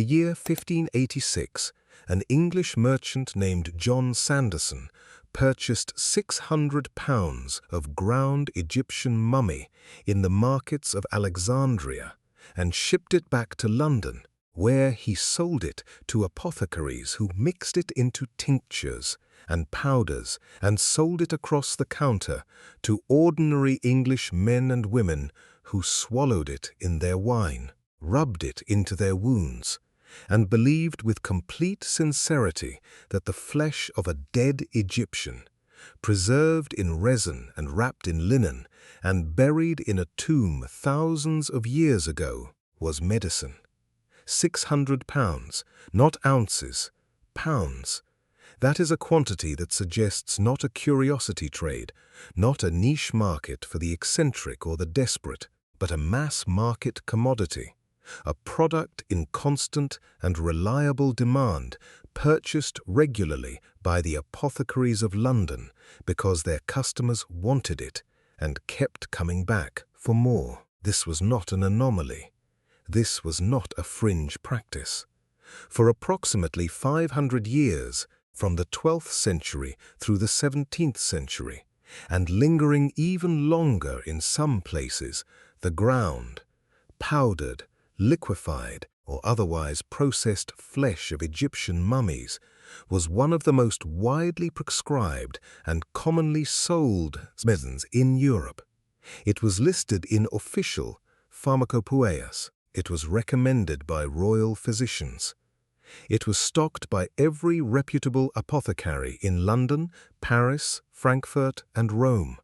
year 1586, an English merchant named John Sanderson purchased 600 pounds of ground Egyptian mummy in the markets of Alexandria and shipped it back to London, where he sold it to apothecaries who mixed it into tinctures and powders and sold it across the counter to ordinary English men and women who swallowed it in their wine, rubbed it into their wounds, and believed with complete sincerity that the flesh of a dead Egyptian, preserved in resin and wrapped in linen and buried in a tomb thousands of years ago, was medicine. 600 pounds, not ounces, pounds. That is a quantity that suggests not a curiosity trade, not a niche market for the eccentric or the desperate, but a mass market commodity, a product in constant and reliable demand, purchased regularly by the apothecaries of London because their customers wanted it and kept coming back for more. This was not an anomaly. This was not a fringe practice. For approximately 500 years, from the 12th century through the 17th century, and lingering even longer in some places, the ground, powdered, liquefied, or otherwise processed flesh of Egyptian mummies was one of the most widely prescribed and commonly sold medicines in Europe. It was listed in official pharmacopoeias. It was recommended by royal physicians. It was stocked by every reputable apothecary in London, Paris, Frankfurt, and Rome.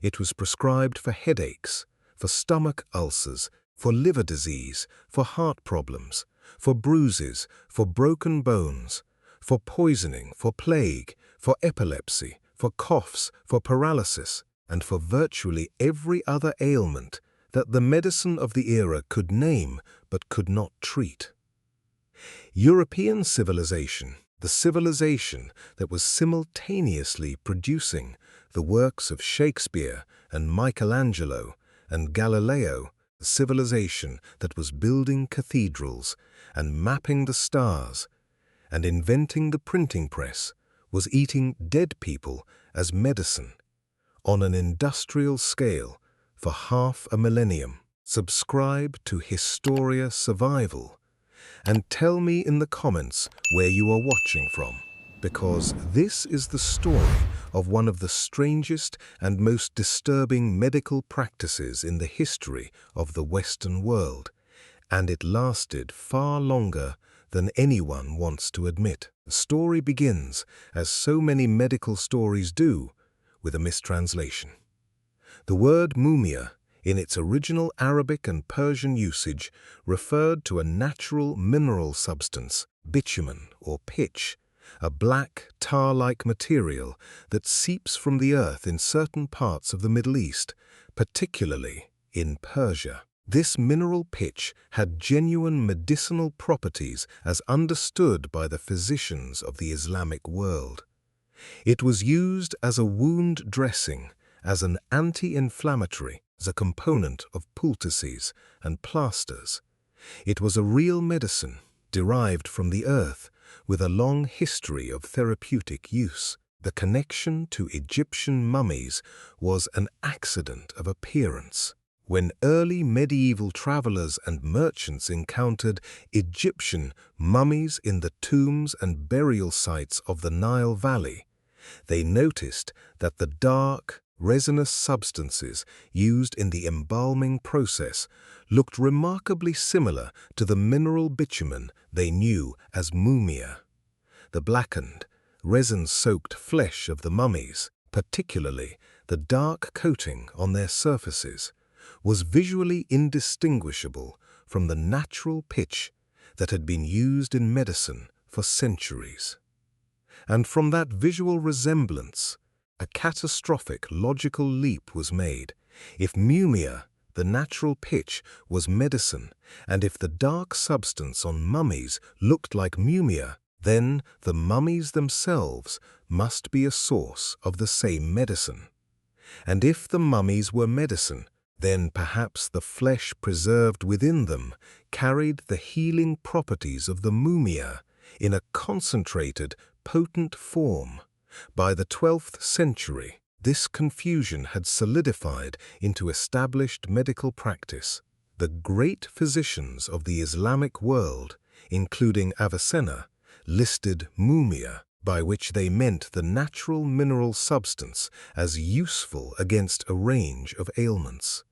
It was prescribed for headaches, for stomach ulcers, for liver disease, for heart problems, for bruises, for broken bones, for poisoning, for plague, for epilepsy, for coughs, for paralysis, and for virtually every other ailment that the medicine of the era could name but could not treat. European civilization, the civilization that was simultaneously producing the works of Shakespeare and Michelangelo and Galileo, the civilization that was building cathedrals and mapping the stars and inventing the printing press, was eating dead people as medicine on an industrial scale for half a millennium. Subscribe to Historia Survival and tell me in the comments where you are watching from, because this is the story of one of the strangest and most disturbing medical practices in the history of the Western world, and it lasted far longer than anyone wants to admit. The story begins, as so many medical stories do, with a mistranslation. The word mumia, in its original Arabic and Persian usage, referred to a natural mineral substance, bitumen or pitch, a black, tar-like material that seeps from the earth in certain parts of the Middle East, particularly in Persia. This mineral pitch had genuine medicinal properties as understood by the physicians of the Islamic world. It was used as a wound dressing, as an anti-inflammatory, as a component of poultices and plasters. It was a real medicine, derived from the earth, with a long history of therapeutic use. The connection to Egyptian mummies was an accident of appearance. When early medieval travelers and merchants encountered Egyptian mummies in the tombs and burial sites of the Nile Valley, they noticed that the dark, resinous substances used in the embalming process looked remarkably similar to the mineral bitumen they knew as mumia. The blackened, resin-soaked flesh of the mummies, particularly the dark coating on their surfaces, was visually indistinguishable from the natural pitch that had been used in medicine for centuries. And from that visual resemblance, a catastrophic logical leap was made. If mumia, the natural pitch, was medicine, and if the dark substance on mummies looked like mumia, then the mummies themselves must be a source of the same medicine. And if the mummies were medicine, Then perhaps the flesh preserved within them carried the healing properties of the mumia in a concentrated, potent form. By the 12th century, this confusion had solidified into established medical practice. The great physicians of the Islamic world, including Avicenna, listed mumia, by which they meant the natural mineral substance, as useful against a range of ailments.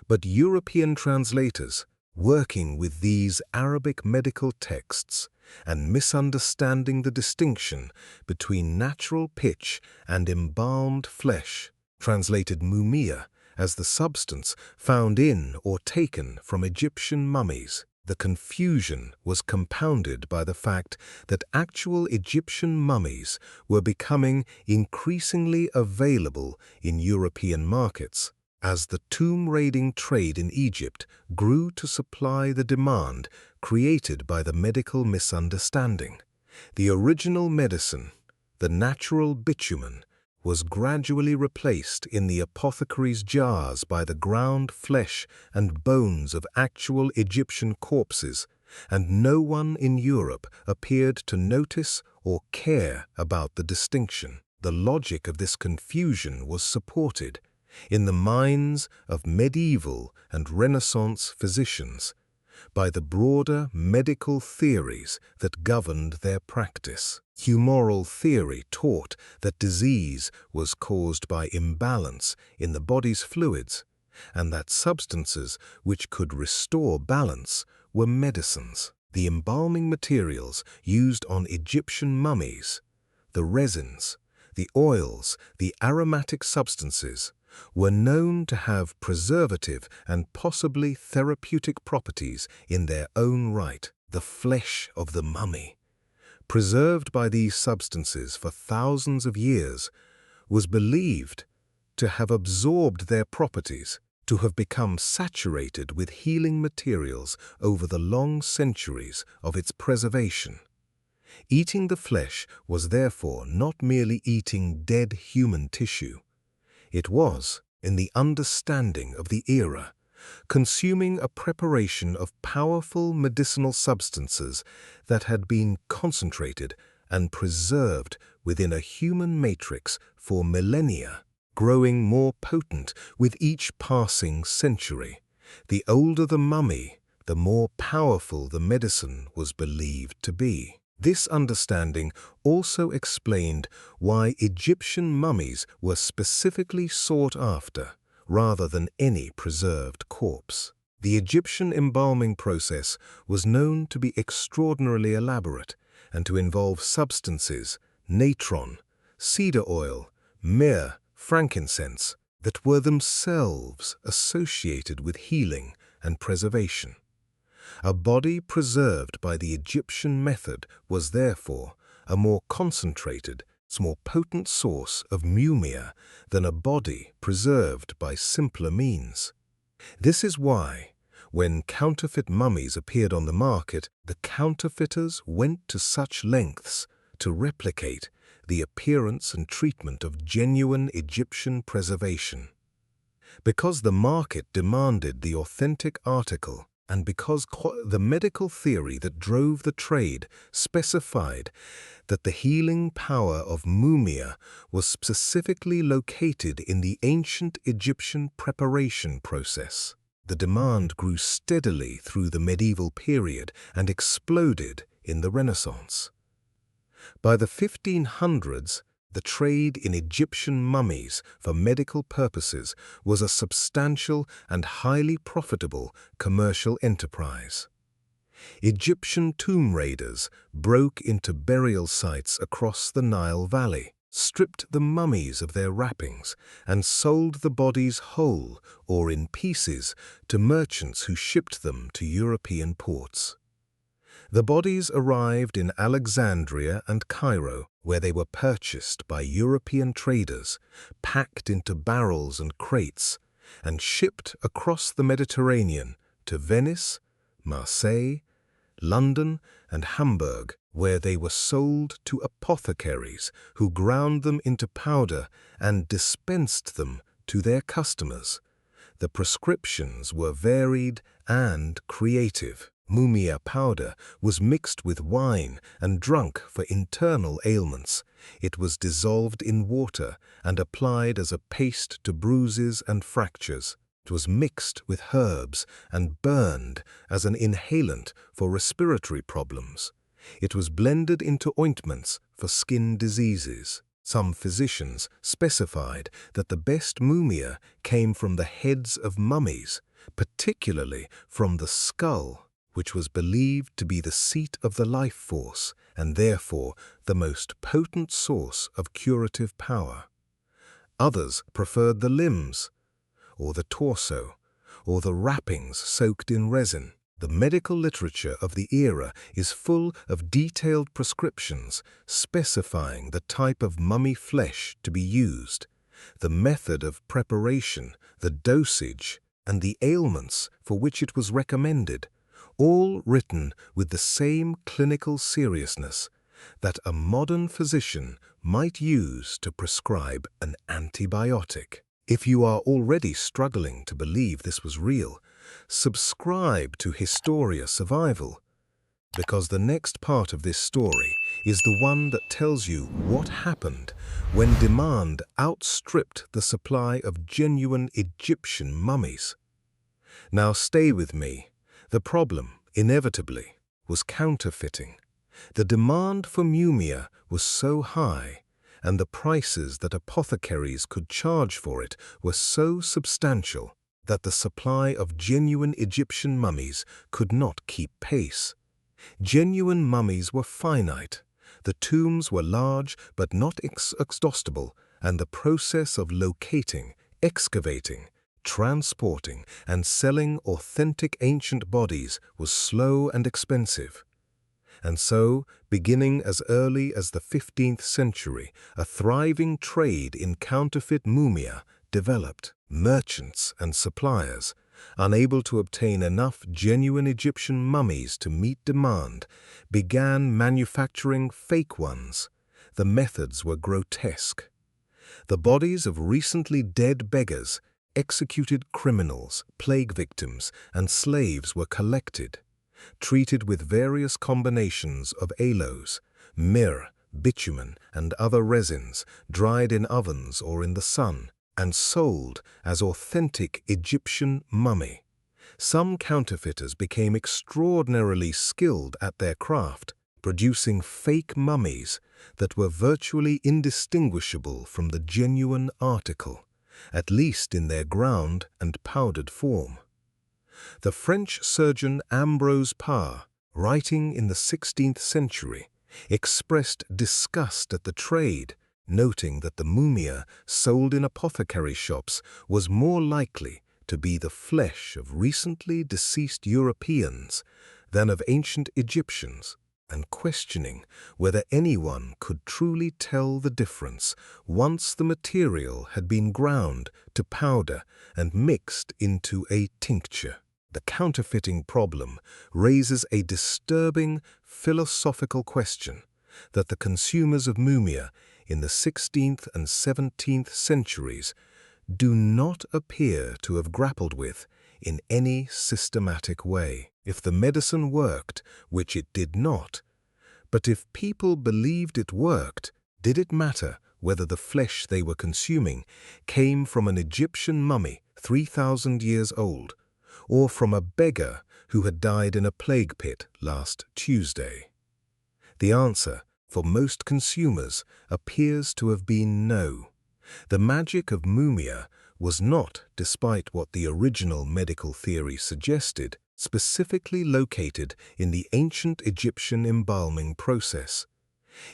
But European translators, working with these Arabic medical texts and misunderstanding the distinction between natural pitch and embalmed flesh, translated mumia as the substance found in or taken from Egyptian mummies. The confusion was compounded by the fact that actual Egyptian mummies were becoming increasingly available in European markets, as the tomb-raiding trade in Egypt grew to supply the demand created by the medical misunderstanding. The original medicine, the natural bitumen, was gradually replaced in the apothecary's jars by the ground flesh and bones of actual Egyptian corpses, and no one in Europe appeared to notice or care about the distinction. The logic of this confusion was supported, in the minds of medieval and Renaissance physicians, by the broader medical theories that governed their practice. Humoral theory taught that disease was caused by imbalance in the body's fluids, and that substances which could restore balance were medicines. The embalming materials used on Egyptian mummies, the resins, the oils, the aromatic substances, were known to have preservative and possibly therapeutic properties in their own right. The flesh of the mummy, preserved by these substances for thousands of years, was believed to have absorbed their properties, to have become saturated with healing materials over the long centuries of its preservation. Eating the flesh was therefore not merely eating dead human tissue. It was, in the understanding of the era, consuming a preparation of powerful medicinal substances that had been concentrated and preserved within a human matrix for millennia, growing more potent with each passing century. The older the mummy, the more powerful the medicine was believed to be. This understanding also explained why Egyptian mummies were specifically sought after, rather than any preserved corpse. The Egyptian embalming process was known to be extraordinarily elaborate and to involve substances, natron, cedar oil, myrrh, frankincense, that were themselves associated with healing and preservation. A body preserved by the Egyptian method was therefore a more concentrated, more potent source of mumia than a body preserved by simpler means. This is why, when counterfeit mummies appeared on the market, the counterfeiters went to such lengths to replicate the appearance and treatment of genuine Egyptian preservation. Because the market demanded the authentic article, and because the medical theory that drove the trade specified that the healing power of mumia was specifically located in the ancient Egyptian preparation process, the demand grew steadily through the medieval period and exploded in the Renaissance. By the 1500s, the trade in Egyptian mummies for medical purposes was a substantial and highly profitable commercial enterprise. Egyptian tomb raiders broke into burial sites across the Nile Valley, stripped the mummies of their wrappings, and sold the bodies whole or in pieces to merchants who shipped them to European ports. The bodies arrived in Alexandria and Cairo, where they were purchased by European traders, packed into barrels and crates, and shipped across the Mediterranean to Venice, Marseille, London, and Hamburg, where they were sold to apothecaries who ground them into powder and dispensed them to their customers. The prescriptions were varied and creative. Mumia powder was mixed with wine and drunk for internal ailments. It was dissolved in water and applied as a paste to bruises and fractures. It was mixed with herbs and burned as an inhalant for respiratory problems. It was blended into ointments for skin diseases. Some physicians specified that the best mumia came from the heads of mummies, particularly from the skull, which was believed to be the seat of the life force and therefore the most potent source of curative power. Others preferred the limbs, or the torso, or the wrappings soaked in resin. The medical literature of the era is full of detailed prescriptions specifying the type of mummy flesh to be used, the method of preparation, the dosage, and the ailments for which it was recommended, all written with the same clinical seriousness that a modern physician might use to prescribe an antibiotic. If you are already struggling to believe this was real, subscribe to Historia Survival, because the next part of this story is the one that tells you what happened when demand outstripped the supply of genuine Egyptian mummies. Now stay with me. The problem, inevitably, was counterfeiting. The demand for mumia was so high, and the prices that apothecaries could charge for it were so substantial that the supply of genuine Egyptian mummies could not keep pace. Genuine mummies were finite. The tombs were large but not exhaustible, and the process of locating, excavating, transporting, and selling authentic ancient bodies was slow and expensive. And so, beginning as early as the 15th century, a thriving trade in counterfeit mumia developed. Merchants and suppliers, unable to obtain enough genuine Egyptian mummies to meet demand, began manufacturing fake ones. The methods were grotesque. The bodies of recently dead beggars, executed criminals, plague victims, and slaves were collected, treated with various combinations of aloes, myrrh, bitumen, and other resins, dried in ovens or in the sun, and sold as authentic Egyptian mummy. Some counterfeiters became extraordinarily skilled at their craft, producing fake mummies that were virtually indistinguishable from the genuine article, at least in their ground and powdered form. The French surgeon Ambroise Paré, writing in the 16th century, expressed disgust at the trade, noting that the mumia sold in apothecary shops was more likely to be the flesh of recently deceased Europeans than of ancient Egyptians, and questioning whether anyone could truly tell the difference once the material had been ground to powder and mixed into a tincture. The counterfeiting problem raises a disturbing philosophical question that the consumers of mumia in the 16th and 17th centuries do not appear to have grappled with in any systematic way. If the medicine worked, which it did not, but if people believed it worked, did it matter whether the flesh they were consuming came from an Egyptian mummy 3,000 years old, or from a beggar who had died in a plague pit last Tuesday? The answer, for most consumers, appears to have been no. The magic of mumia was not, despite what the original medical theory suggested, specifically located in the ancient Egyptian embalming process.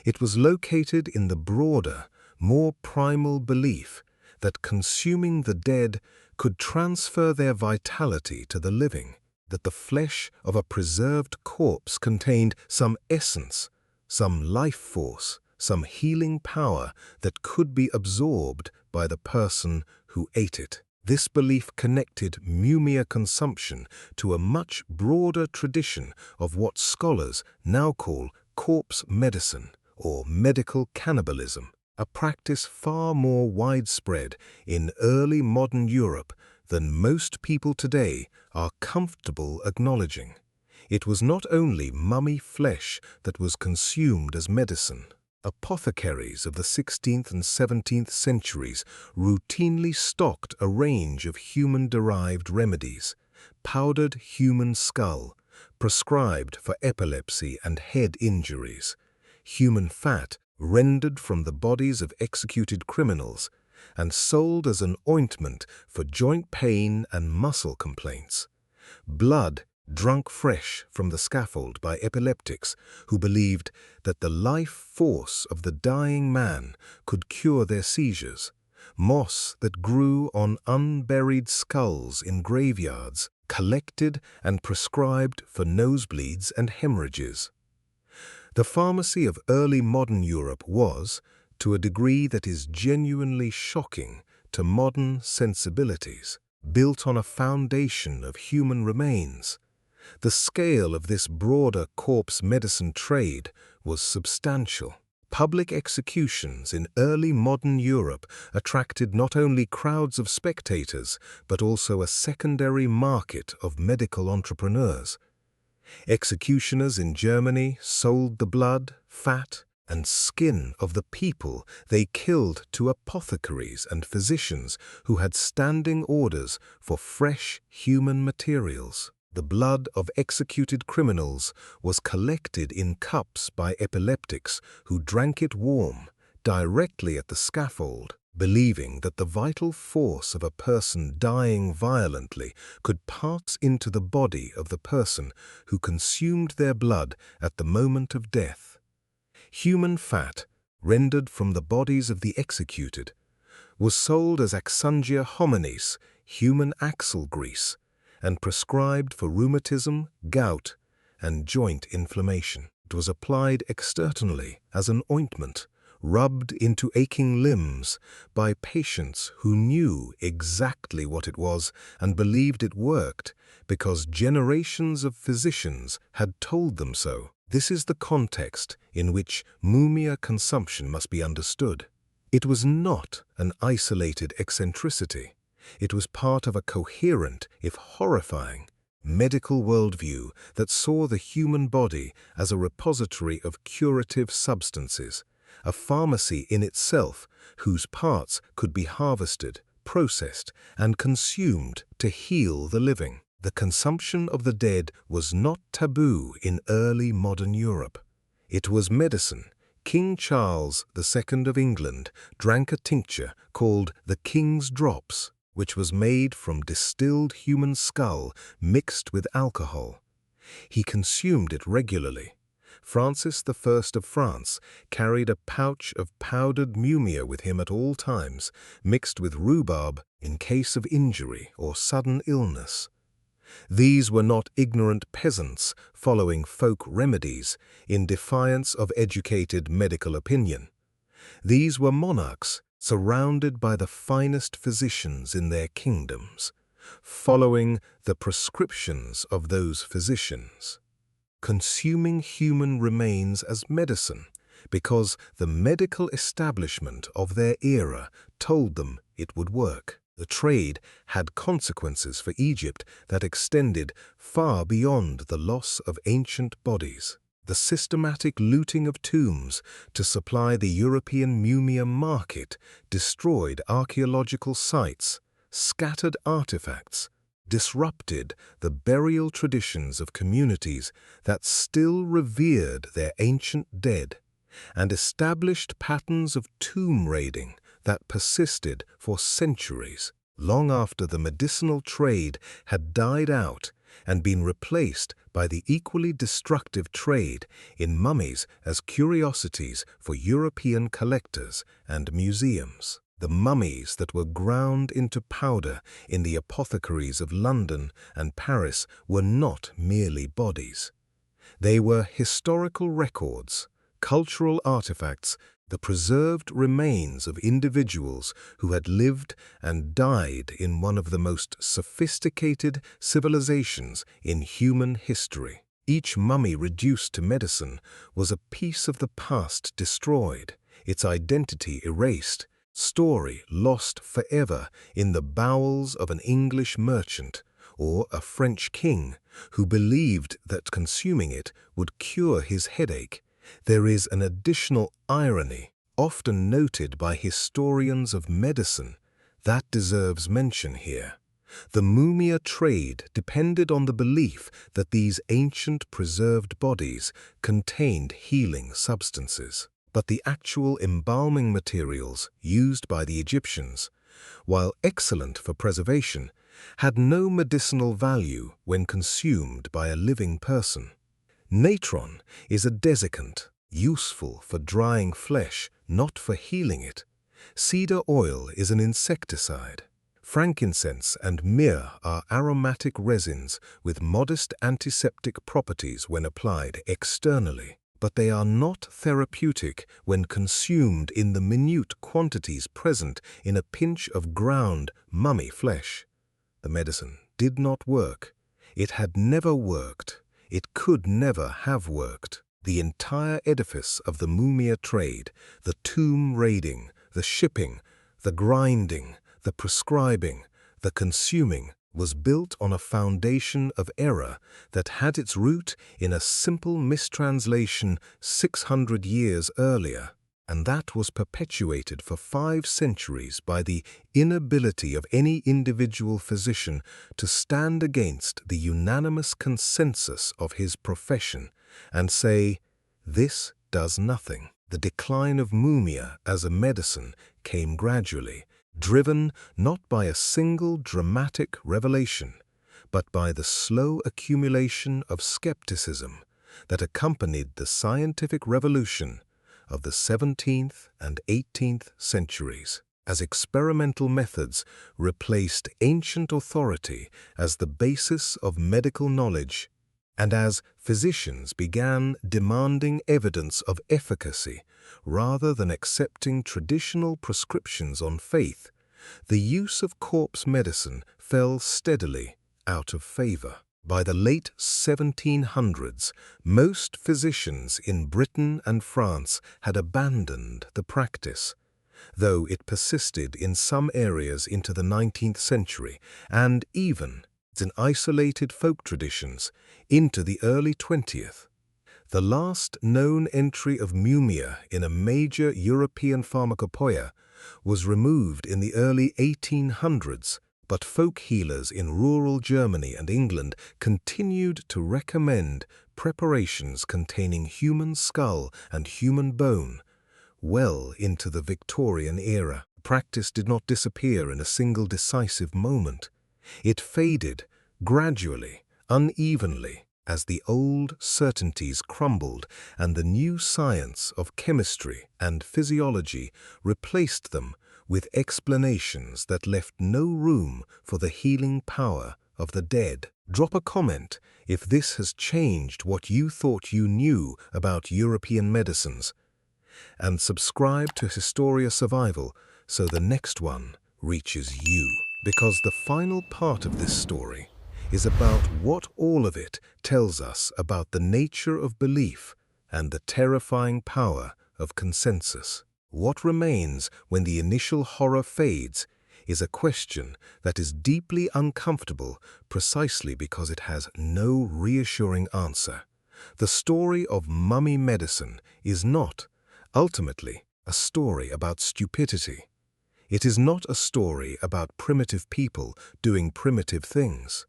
It was located in the broader, more primal belief that consuming the dead could transfer their vitality to the living, that the flesh of a preserved corpse contained some essence, some life force, some healing power that could be absorbed by the person who ate it. This belief connected mumia consumption to a much broader tradition of what scholars now call corpse medicine or medical cannibalism, a practice far more widespread in early modern Europe than most people today are comfortable acknowledging. It was not only mummy flesh that was consumed as medicine. Apothecaries of the 16th and 17th centuries routinely stocked a range of human-derived remedies: powdered human skull, prescribed for epilepsy and head injuries; human fat, rendered from the bodies of executed criminals, and sold as an ointment for joint pain and muscle complaints; blood, drunk fresh from the scaffold by epileptics who believed that the life force of the dying man could cure their seizures; moss that grew on unburied skulls in graveyards, collected and prescribed for nosebleeds and hemorrhages. The pharmacy of early modern Europe was, to a degree that is genuinely shocking to modern sensibilities, built on a foundation of human remains. The scale of this broader corpse medicine trade was substantial. Public executions in early modern Europe attracted not only crowds of spectators, but also a secondary market of medical entrepreneurs. Executioners in Germany sold the blood, fat, and skin of the people they killed to apothecaries and physicians who had standing orders for fresh human materials. The blood of executed criminals was collected in cups by epileptics who drank it warm, directly at the scaffold, believing that the vital force of a person dying violently could pass into the body of the person who consumed their blood at the moment of death. Human fat, rendered from the bodies of the executed, was sold as axungia hominis, human axle grease, and prescribed for rheumatism, gout, and joint inflammation. It was applied externally as an ointment, rubbed into aching limbs by patients who knew exactly what it was and believed it worked because generations of physicians had told them so. This is the context in which mumia consumption must be understood. It was not an isolated eccentricity. It was part of a coherent, if horrifying, medical worldview that saw the human body as a repository of curative substances, a pharmacy in itself whose parts could be harvested, processed, and consumed to heal the living. The consumption of the dead was not taboo in early modern Europe. It was medicine. King Charles II of England drank a tincture called the King's Drops, which was made from distilled human skull mixed with alcohol. He consumed it regularly. Francis I of France carried a pouch of powdered mumia with him at all times, mixed with rhubarb in case of injury or sudden illness. These were not ignorant peasants following folk remedies in defiance of educated medical opinion. These were monarchs surrounded by the finest physicians in their kingdoms, following the prescriptions of those physicians, consuming human remains as medicine because the medical establishment of their era told them it would work. The trade had consequences for Egypt that extended far beyond the loss of ancient bodies. The systematic looting of tombs to supply the European mumia market destroyed archaeological sites, scattered artifacts, disrupted the burial traditions of communities that still revered their ancient dead, and established patterns of tomb raiding that persisted for centuries, long after the medicinal trade had died out and been replaced by the equally destructive trade in mummies as curiosities for European collectors and museums. The mummies that were ground into powder in the apothecaries of London and Paris were not merely bodies. They were historical records, cultural artifacts, the preserved remains of individuals who had lived and died in one of the most sophisticated civilizations in human history. Each mummy reduced to medicine was a piece of the past destroyed, its identity erased, story lost forever in the bowels of an English merchant or a French king who believed that consuming it would cure his headache, there is an additional irony, often noted by historians of medicine, that deserves mention here. The mumia trade depended on the belief that these ancient preserved bodies contained healing substances. But the actual embalming materials used by the Egyptians, while excellent for preservation, had no medicinal value when consumed by a living person. Natron is a desiccant, useful for drying flesh, not for healing it. Cedar oil is an insecticide. Frankincense and myrrh are aromatic resins with modest antiseptic properties when applied externally, but they are not therapeutic when consumed in the minute quantities present in a pinch of ground mummy flesh. The medicine did not work. It had never worked. It could never have worked. The entire edifice of the mumia trade, the tomb raiding, the shipping, the grinding, the prescribing, the consuming, was built on a foundation of error that had its root in a simple mistranslation 600 years earlier, and that was perpetuated for 5 centuries by the inability of any individual physician to stand against the unanimous consensus of his profession and say, "This does nothing." The decline of mumia as a medicine came gradually, driven not by a single dramatic revelation, but by the slow accumulation of skepticism that accompanied the scientific revolution of the 17th and 18th centuries, as experimental methods replaced ancient authority as the basis of medical knowledge, and as physicians began demanding evidence of efficacy rather than accepting traditional prescriptions on faith, the use of corpse medicine fell steadily out of favor. By the late 1700s, most physicians in Britain and France had abandoned the practice, though it persisted in some areas into the 19th century and even in isolated folk traditions into the early 20th. The last known entry of mumia in a major European pharmacopoeia was removed in the early 1800s, but folk healers in rural Germany and England continued to recommend preparations containing human skull and human bone well into the Victorian era. Practice did not disappear in a single decisive moment. It faded gradually, unevenly, as the old certainties crumbled and the new science of chemistry and physiology replaced them with explanations that left no room for the healing power of the dead. Drop a comment if this has changed what you thought you knew about European medicines, and subscribe to Historia Survival so the next one reaches you. Because the final part of this story is about what all of it tells us about the nature of belief and the terrifying power of consensus. What remains when the initial horror fades is a question that is deeply uncomfortable precisely because it has no reassuring answer. The story of mummy medicine is not, ultimately, a story about stupidity. It is not a story about primitive people doing primitive things.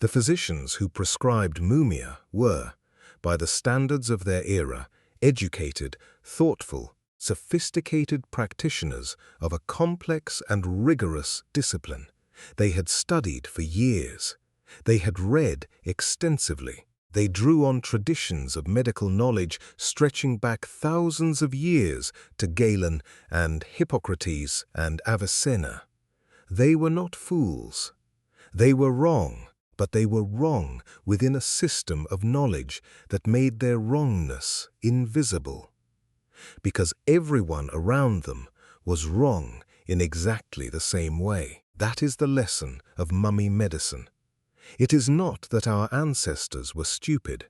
The physicians who prescribed mumia were, by the standards of their era, educated, thoughtful, sophisticated practitioners of a complex and rigorous discipline. They had studied for years. They had read extensively. They drew on traditions of medical knowledge stretching back thousands of years to Galen and Hippocrates and Avicenna. They were not fools. They were wrong, but they were wrong within a system of knowledge that made their wrongness invisible. Because everyone around them was wrong in exactly the same way. That is the lesson of mummy medicine. It is not that our ancestors were stupid.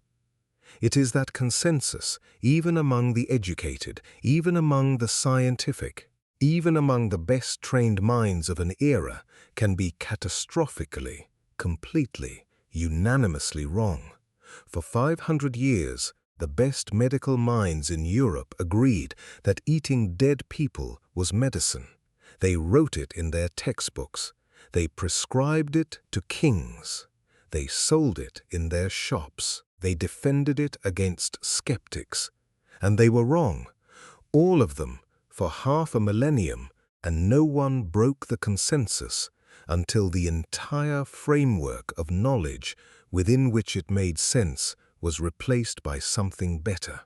It is that consensus, even among the educated, even among the scientific, even among the best trained minds of an era, can be catastrophically, completely, unanimously wrong. For 500 years, the best medical minds in Europe agreed that eating dead people was medicine. They wrote it in their textbooks. They prescribed it to kings. They sold it in their shops. They defended it against skeptics. And they were wrong, all of them, for half a millennium, and no one broke the consensus until the entire framework of knowledge within which it made sense was replaced by something better.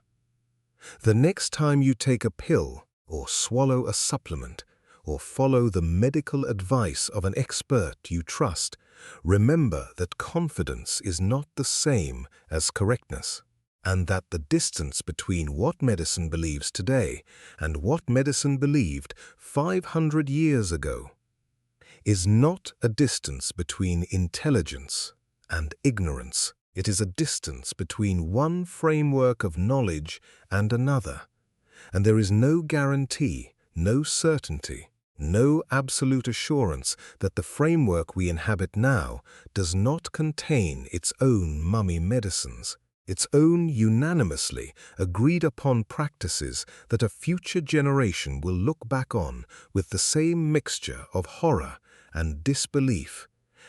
The next time you take a pill, or swallow a supplement, or follow the medical advice of an expert you trust, remember that confidence is not the same as correctness, and that the distance between what medicine believes today and what medicine believed 500 years ago is not a distance between intelligence and ignorance. It is a distance between one framework of knowledge and another, and there is no guarantee, no certainty, no absolute assurance that the framework we inhabit now does not contain its own mummy medicines, its own unanimously agreed-upon practices that a future generation will look back on with the same mixture of horror and disbelief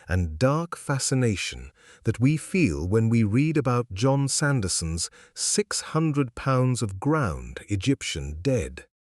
and dark fascination that we feel when we read about John Sanderson's 600 pounds of ground Egyptian dead.